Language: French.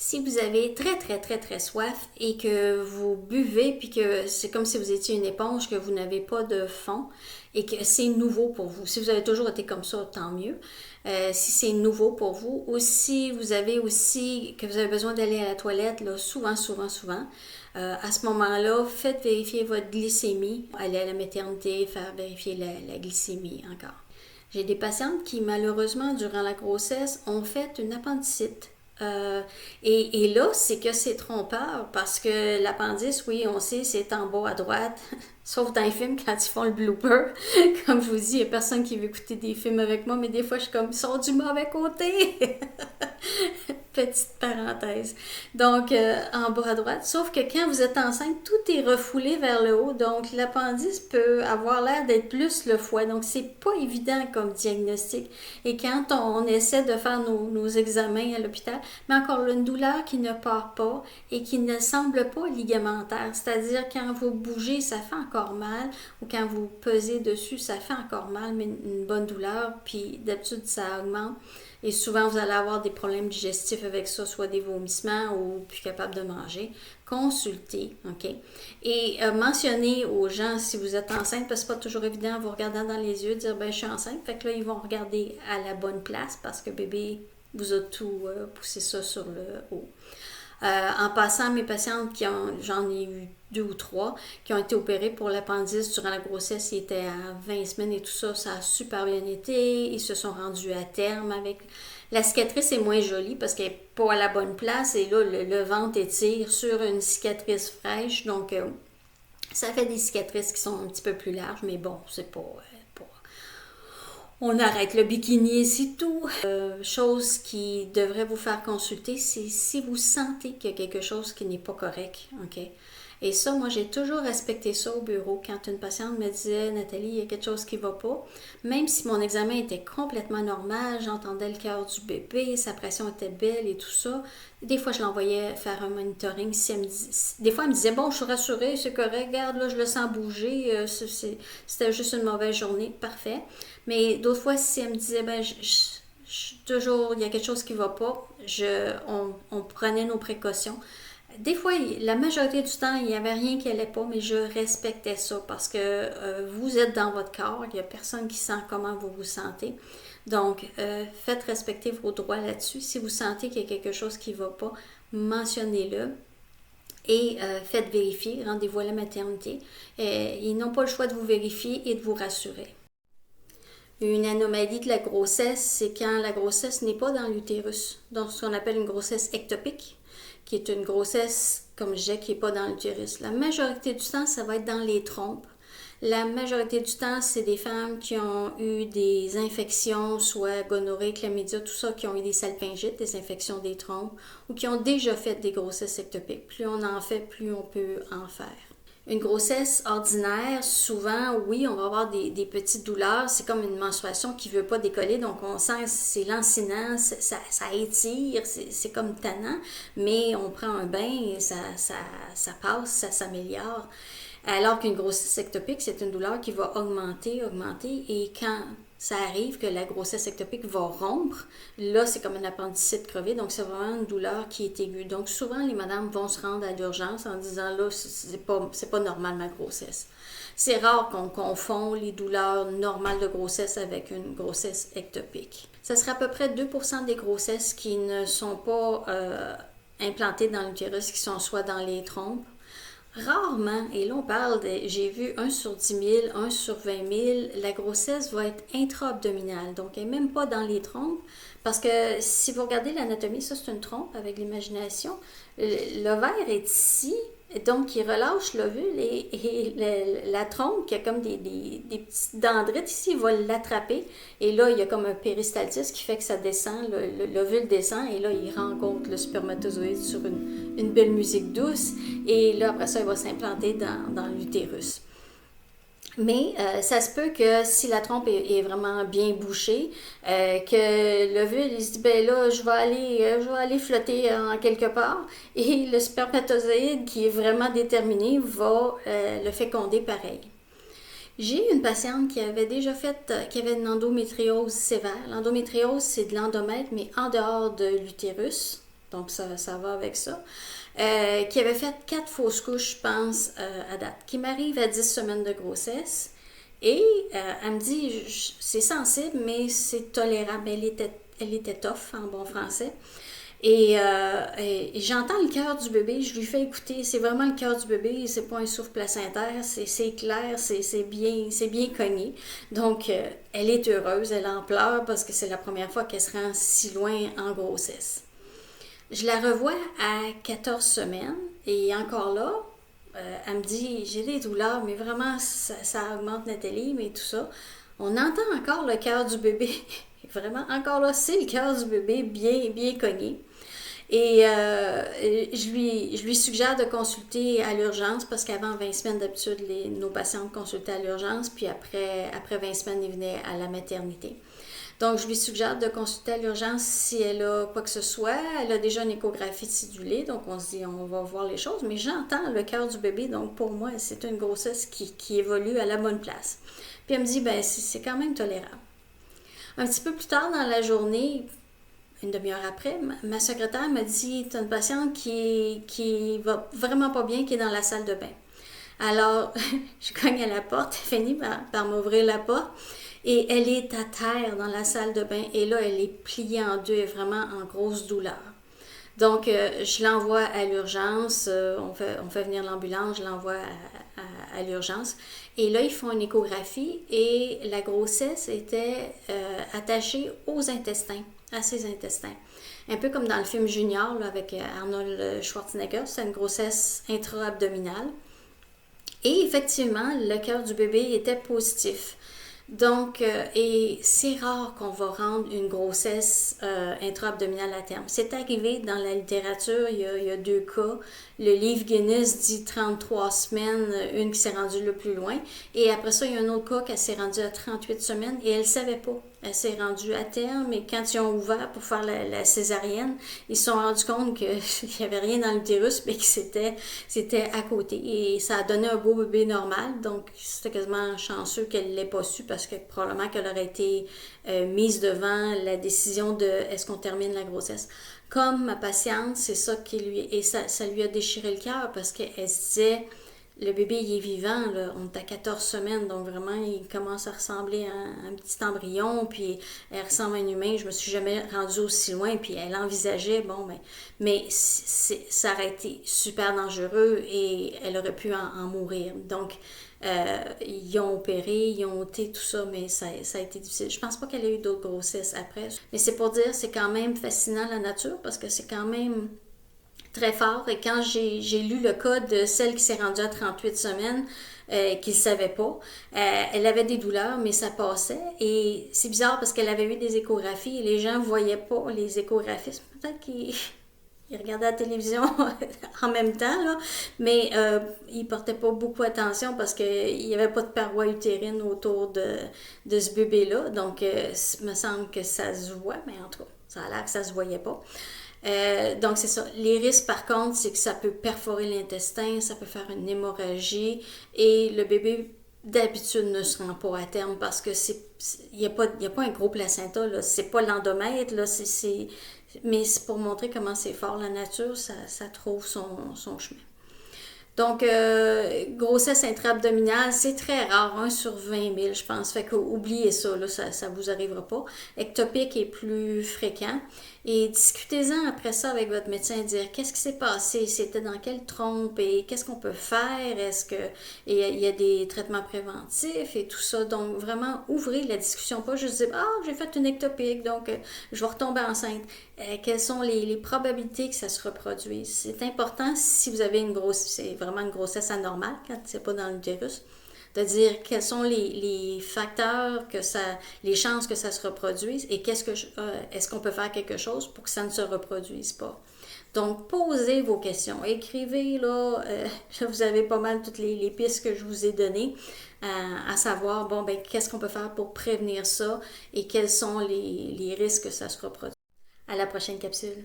Si vous avez très soif et que vous buvez, puis que c'est comme si vous étiez une éponge, que vous n'avez pas de fond et que c'est nouveau pour vous. Si vous avez toujours été comme ça, tant mieux. Si c'est nouveau pour vous, ou si vous avez aussi que vous avez besoin d'aller à la toilette, là, souvent, à ce moment-là, faites vérifier votre glycémie. Allez à la maternité, faire vérifier la glycémie encore. J'ai des patientes qui, malheureusement, durant la grossesse, ont fait une appendicite. Et là, c'est que c'est trompeur parce que l'appendice, oui, on sait, c'est en bas à droite, sauf dans les films quand ils font le blooper. Comme je vous dis, il n'y a personne qui veut écouter des films avec moi, mais des fois, je suis comme, ils sont du mauvais côté. Petite parenthèse. Donc, en bas à droite. Sauf que quand vous êtes enceinte, tout est refoulé vers le haut. Donc, l'appendice peut avoir l'air d'être plus le foie. Donc, c'est pas évident comme diagnostic. Et quand on essaie de faire nos examens à l'hôpital, mais encore là, une douleur qui ne part pas et qui ne semble pas ligamentaire. C'est-à-dire, quand vous bougez, ça fait encore mal. Ou quand vous pesez dessus, ça fait encore mal, mais une bonne douleur. Puis, d'habitude, ça augmente. Et souvent, vous allez avoir des problèmes digestifs avec ça, soit des vomissements ou plus capable de manger. Consultez, OK? Et mentionnez aux gens si vous êtes enceinte, parce que c'est pas toujours évident en vous regardant dans les yeux, de dire, ben je suis enceinte. Fait que là, ils vont regarder à la bonne place parce que bébé vous a tout poussé ça sur le haut. En passant, mes patientes j'en ai eu deux ou trois, qui ont été opérées pour l'appendice durant la grossesse, ils étaient à 20 semaines et tout ça, ça a super bien été, ils se sont rendus à terme avec... La cicatrice est moins jolie parce qu'elle n'est pas à la bonne place et là, le ventre étire sur une cicatrice fraîche, donc ça fait des cicatrices qui sont un petit peu plus larges, mais bon, c'est pas on arrête le bikini et c'est tout. Chose qui devrait vous faire consulter, c'est si vous sentez qu'il y a quelque chose qui n'est pas correct. OK? Et ça, moi, j'ai toujours respecté ça au bureau. Quand une patiente me disait, Nathalie, il y a quelque chose qui ne va pas, même si mon examen était complètement normal, j'entendais le cœur du bébé, sa pression était belle et tout ça, des fois, je l'envoyais faire un monitoring. Si elle me des fois, elle me disait, bon, je suis rassurée, c'est correct, regarde, là, je le sens bouger, c'était juste une mauvaise journée, parfait. Mais d'autres fois, si elle me disait, ben, toujours, il y a quelque chose qui ne va pas, on prenait nos précautions. Des fois, la majorité du temps, il n'y avait rien qui n'allait pas, mais je respectais ça parce que vous êtes dans votre corps, il n'y a personne qui sent comment vous vous sentez. Donc, faites respecter vos droits là-dessus. Si vous sentez qu'il y a quelque chose qui ne va pas, mentionnez-le et faites vérifier, rendez-vous à la maternité. Ils n'ont pas le choix de vous vérifier et de vous rassurer. Une anomalie de la grossesse, c'est quand la grossesse n'est pas dans l'utérus, donc ce qu'on appelle une grossesse ectopique, qui est une grossesse, comme je disais, qui n'est pas dans l'utérus. La majorité du temps, ça va être dans les trompes. La majorité du temps, c'est des femmes qui ont eu des infections, soit gonorrhée, chlamydia, tout ça, qui ont eu des salpingites, des infections des trompes, ou qui ont déjà fait des grossesses ectopiques. Plus on en fait, plus on peut en faire. Une grossesse ordinaire, souvent, oui, on va avoir des petites douleurs. C'est comme une menstruation qui ne veut pas décoller, donc on sent que c'est lancinant, ça étire, c'est comme tannant, mais on prend un bain et ça passe, ça s'améliore. Alors qu'une grossesse ectopique, c'est une douleur qui va augmenter, et quand ça arrive que la grossesse ectopique va rompre, là, c'est comme un appendicite crevé, donc c'est vraiment une douleur qui est aiguë. Donc souvent, les madames vont se rendre à l'urgence en disant, là, c'est pas normal ma grossesse. C'est rare qu'on confond les douleurs normales de grossesse avec une grossesse ectopique. Ça sera à peu près 2% des grossesses qui ne sont pas implantées dans l'utérus, qui sont soit dans les trompes. Rarement, et là on parle j'ai vu 1 sur 10 000, 1 sur 20 000, la grossesse va être intra-abdominale, donc elle n'est même pas dans les trompes, parce que si vous regardez l'anatomie, ça c'est une trompe avec l'imagination, l'ovaire est ici, donc il relâche l'ovule et la trompe qui a comme des petites dendrites ici, il va l'attraper et là il y a comme un péristaltisme qui fait que ça descend, l'ovule descend et là il rencontre le spermatozoïde sur une belle musique douce et là après ça il va s'implanter dans l'utérus. Mais ça se peut que si la trompe est vraiment bien bouchée, que l'ovule il se dit ben là je vais aller flotter en quelque part et le spermatozoïde qui est vraiment déterminé va le féconder pareil. J'ai eu une patiente qui avait déjà qui avait une endométriose sévère. L'endométriose c'est de l'endomètre mais en dehors de l'utérus. Donc, ça va avec ça. Qui avait fait 4 fausses couches, je pense, à date. Qui m'arrive à 10 semaines de grossesse. Et elle me dit, c'est sensible, mais c'est tolérable. Elle était tough en bon français. Et j'entends le cœur du bébé, je lui fais écouter, c'est vraiment le cœur du bébé, c'est pas un souffle placentaire, c'est clair, c'est bien cogné. Donc, elle est heureuse, elle en pleure parce que c'est la première fois qu'elle se rend si loin en grossesse. Je la revois à 14 semaines et encore là, elle me dit, j'ai des douleurs, mais vraiment, ça augmente Nathalie, mais tout ça. On entend encore le cœur du bébé. Vraiment, encore là, c'est le cœur du bébé bien cogné. Et je lui suggère de consulter à l'urgence parce qu'avant 20 semaines, d'habitude, nos patientes consultaient à l'urgence, puis après 20 semaines, ils venaient à la maternité. Donc, je lui suggère de consulter à l'urgence si elle a quoi que ce soit. Elle a déjà une échographie sidulée, donc on se dit, on va voir les choses. Mais j'entends le cœur du bébé, donc pour moi, c'est une grossesse qui évolue à la bonne place. Puis elle me dit, ben c'est quand même tolérable. Un petit peu plus tard dans la journée, une demi-heure après, ma secrétaire m'a dit, t'as une patiente qui va vraiment pas bien, qui est dans la salle de bain. Alors, je cogne à la porte, elle finit par m'ouvrir la porte. Et elle est à terre dans la salle de bain. Et là, elle est pliée en deux, elle est vraiment en grosse douleur. Donc, je l'envoie à l'urgence. On fait venir l'ambulance, je l'envoie à l'urgence. Et là, ils font une échographie et la grossesse était attachée aux intestins, à ses intestins. Un peu comme dans le film Junior là, avec Arnold Schwarzenegger. C'est une grossesse intra-abdominale. Et effectivement, le cœur du bébé était positif. Donc, et c'est rare qu'on va rendre une grossesse intra-abdominale à terme. C'est arrivé dans la littérature, il y a 2 cas. Le livre Guinness dit 33 semaines, une qui s'est rendue le plus loin. Et après ça, il y a un autre cas qui s'est rendue à 38 semaines et elle ne savait pas. Elle s'est rendue à terme et quand ils ont ouvert pour faire la césarienne, ils se sont rendus compte qu'il n'y avait rien dans l'utérus mais que c'était à côté. Et ça a donné un beau bébé normal. Donc, c'était quasiment chanceux qu'elle ne l'ait pas su parce que probablement qu'elle aurait été mise devant la décision de est-ce qu'on termine la grossesse. Comme ma patiente, c'est ça qui lui... Et ça lui a déchiré le cœur parce qu'elle se disait... Le bébé, il est vivant, là. On est à 14 semaines, donc vraiment, il commence à ressembler à un petit embryon, puis elle ressemble à un humain. Je me suis jamais rendue aussi loin, puis elle envisageait, mais ça aurait été super dangereux et elle aurait pu en mourir. Donc, ils ont opéré, ils ont ôté tout ça, mais ça a été difficile. Je pense pas qu'elle ait eu d'autres grossesses après. Mais c'est pour dire, c'est quand même fascinant la nature, parce que c'est quand même très fort. Et quand j'ai lu le cas de celle qui s'est rendue à 38 semaines, qu'il ne savait pas, elle avait des douleurs, mais ça passait. Et c'est bizarre parce qu'elle avait eu des échographies et les gens ne voyaient pas les échographistes. Peut-être qu'ils regardaient la télévision en même temps, là, mais ils ne portaient pas beaucoup attention parce qu'il n'y avait pas de paroi utérine autour de ce bébé-là. Donc, il me semble que ça se voit, mais en tout cas, ça a l'air que ça ne se voyait pas. Donc c'est ça. Les risques par contre, c'est que ça peut perforer l'intestin, ça peut faire une hémorragie et le bébé d'habitude ne se rend pas à terme parce que il n'y a pas un gros placenta, là. C'est pas l'endomètre, là, mais c'est pour montrer comment c'est fort la nature, ça trouve son chemin. Donc, grossesse intra-abdominale, c'est très rare, 1 sur 20 000, je pense. Fait que oubliez ça, là, ça vous arrivera pas. Ectopique est plus fréquent. Et discutez-en après ça avec votre médecin, dire qu'est-ce qui s'est passé, c'était dans quelle trompe et qu'est-ce qu'on peut faire, est-ce que il y a des traitements préventifs et tout ça. Donc, vraiment, ouvrez la discussion, pas juste dire j'ai fait une ectopique, donc je vais retomber enceinte. Quelles sont les probabilités que ça se reproduise? C'est important si vous avez c'est vraiment une grossesse anormale quand c'est pas dans l'utérus, de dire quels sont les facteurs les chances que ça se reproduise et est-ce qu'on peut faire quelque chose pour que ça ne se reproduise pas. Donc, posez vos questions. Écrivez, là, vous avez pas mal toutes les pistes que je vous ai données, à savoir, qu'est-ce qu'on peut faire pour prévenir ça et quels sont les risques que ça se reproduise. À la prochaine capsule.